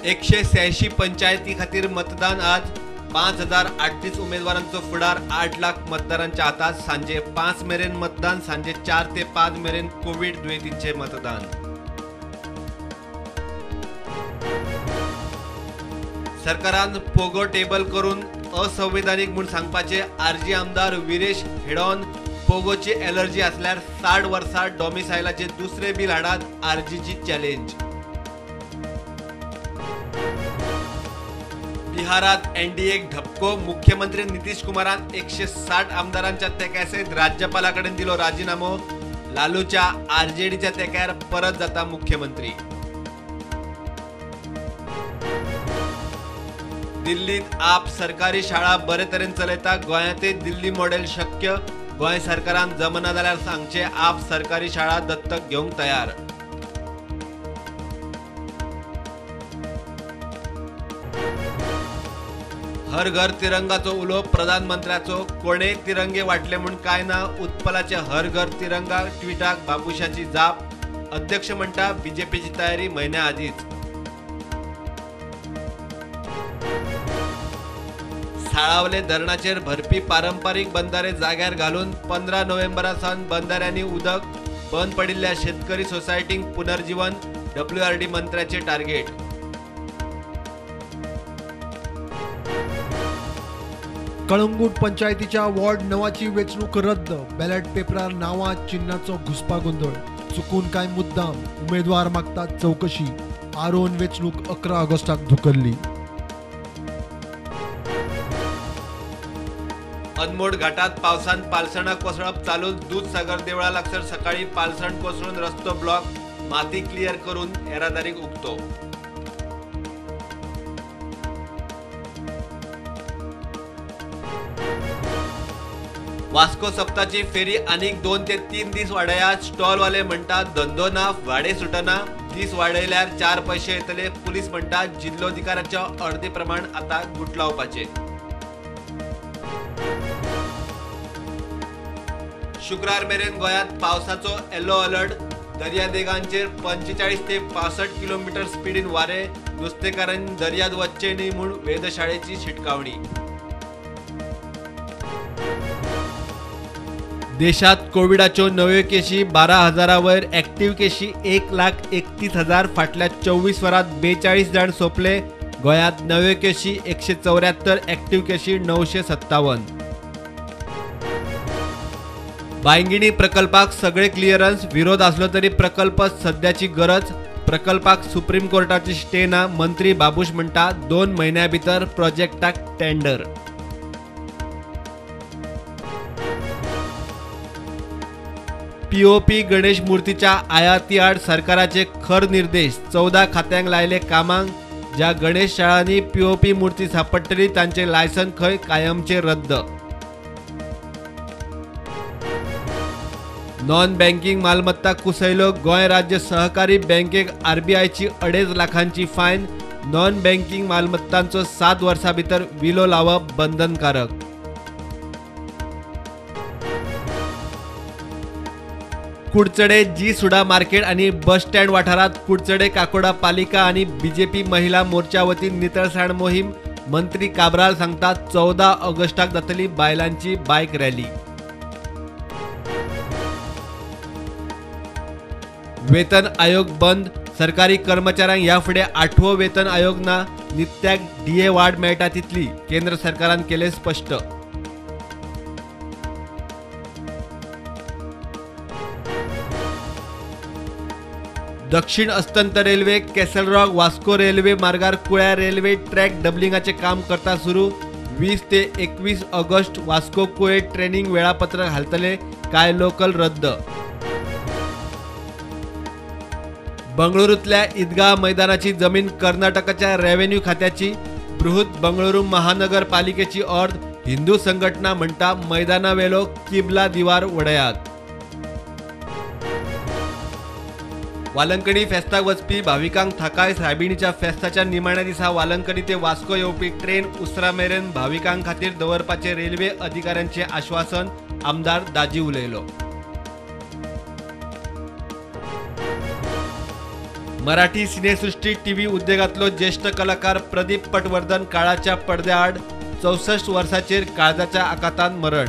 186 पंचायती खातीर मतदान आज 5038 उमेदवारांचो फुडार 8 लाख मतदारांच्या हातात सांजे 5 मेरेन मतदान सांजे 4 ते 5 मेरेन कोविड दुयेंतींचे मतदान। सरकारान पोगो टेबल करून असंवैधानिक म्हूण सांगपाचे आरजी आमदार विरेश हेडोन पोगोची एलर्जी असल्यार 60 वर्सां डॉमिसायलाचे दुसरे बिल हाडात आरजीची चॅलेंज। बिहारात एनडीएक धपको मुख्यमंत्री नितीश कुमारान 160 आमदारांच्या तेक्यासयत राज्यपालाकडे दिलो राजीनामो। लालूच्या आरजेडीच्या तेक्यार परत जाता मुख्यमंत्री। दिल्लीत आप सरकारी शाळा बरे तरेन चलयता गोंयांतय दिल्ली मॉडेल शक्य। गोंय सरकारान जमना जाल्यार सांगचे आप सरकारी शाळा दत्तक घेवंक तयार। हर घर तिरंगाचो उलो प्रधानमंत्र्याचो कोणे तिरंगे वाटले म्हूण काय ना उत्पलाचे हर घर तिरंगा ट्विटाक बाबुशाची जाप। अध्यक्ष म्हणटा बीजेपीची तयारी महिन्या आधीच। साळावले धरणाचेर भरपी पारंपारीक बंधारे जाग्यार घालून 15 नोव्हेंबरासावन बंधाऱ्यांनी उदक बंद पडिल्ल्या शेतकरी सोसायटींक पुनर्जीवन WRD मंत्र्याचे टार्गेट। कळंगूट पंचायतीच्या वॉर्ड 9ची वेचणूक रद्द। बॅलेट पेपरार नावां चिन्हाचो घुसपागोंदळ। चुकून काय मुद्दाम उमेदवार मागतात चौकशी। आरोन वेचणूक 11 ऑगस्टाक धुकल्ली। अनमोड घाटात पावसान पालसणां कोसळप चालू। दूधसागर देवळा लागसर सकाळी पालसण कोसळून रस्तो ब्लॉक। माती क्लियर करून येरादारीक उक्तो। वास्को सप्ताची फेरी आनीक 2 ते 3 दीस वाडयात। स्टॉलवाले म्हणटात धंदो ना भाडे सुटना। दीस वाडयल्यार 4 पैसे येतले। पुलीस म्हणटात जिल्लोधिकाऱ्याच्या अर्दे प्रमाण आता गुटलावपाचे। शुक्रार मेरेन गोंयांत पावसाचो येलो अलर्ट। दर्यादेगांचेर 45 ते 65 किलोमीटर स्पीडीन वारे। नुस्तेकारांनी दर्यांत वच्चे न्हय म्हूण वेधशाळेची शिटकावणी। देशात कोविडाच्यो नव्यो केशी 12,000 वयर। एक्टिव्ह केशी 1,31,000। फाटल्या 24 वरांत 42 जाण सोंपले। गोंयांत नव्यो केशी 174। एक्टिव्ह केशी 957। बायंगिणी प्रकल्पाक सगळे क्लिअरन्स। विरोध असलो तरी प्रकल्प सध्याची गरज। प्रकल्पाक सुप्रीम कोर्टाची स्टे ना। मंत्री बाबूश म्हणटा 2 महिन्या भितर प्रोजेक्टाक टेंडर। पीओपी गणेश मूर्तीच्या आयाती आड सरकाराचे खर निर्देश। 14 खात्यांक लायले कामांक। ज्या गणेश शाळांनी पीओपी मूर्ती सापडटली तांचे लायसन खंय कायमचे रद्द। नॉन बँकिंग मालमत्ता कुसयलो। गोंय राज्य सहकारी बँकेक RBIची 2.5 लाखांची फायन। नॉन बँकिंग मालमत्तांचो 7 वर्सां भितर विलो लावप बंधनकारक। कुडचडे जी सुडा मार्केट आणि बस स्टँड वाठारात कुडचडे काकोडा पालिका आणि बीजेपी महिला मोर्चा वतीन नितळसाण मोहीम। मंत्री काब्राल सांगतात 14 ऑगस्टाक जातली बायलांची बायक रॅली। वेतन आयोग बंद। सरकारी कर्मचाऱ्यांक ह्या फुडें 8वो वेतन आयोग ना। नित्याक DA वाड मेळटा तितली केंद्र सरकारान केले स्पष्ट। दक्षिण अस्तंत रेल्वे कॅसलरॉक वास्को रेल्वे मार्गार कुळ्या रेल्वे ट्रॅक डबलिंगाचे काम करता सुरू। 20 ते 21 ऑगस्ट वास्को कुळे ट्रेनिंग वेळापत्रक घालतले। काय लोकल रद्द। बंगळुरूतल्या ईदगाह मैदानाची जमीन कर्नाटकाच्या रेव्हेन्यू खात्याची। बृहत बंगळुरू महानगरपालिकेची अर्द। हिंदू संघटना म्हणटा मैदानावेलो किबला दिवार वडयात। वालंकणी फेस्ताक वचपी भाविकांक थाकाय। सायबिणीच्या फेस्ताच्या निमाण्या दिसा वालंकणी ते वास्को येवपी ट्रेन उसरा मेरेन भाविकांक खातीर दवरपाचे रेल्वे अधिकाऱ्यांचे आश्वासन। आमदार दाजी उलयलो। मराठी सिनेसृष्टी टीव्ही उद्योगातलो ज्येष्ठ कलाकार प्रदीप पटवर्धन काळाच्या पडद्याआड 64 वर्साचेर काळजाच्या आकातान मरण.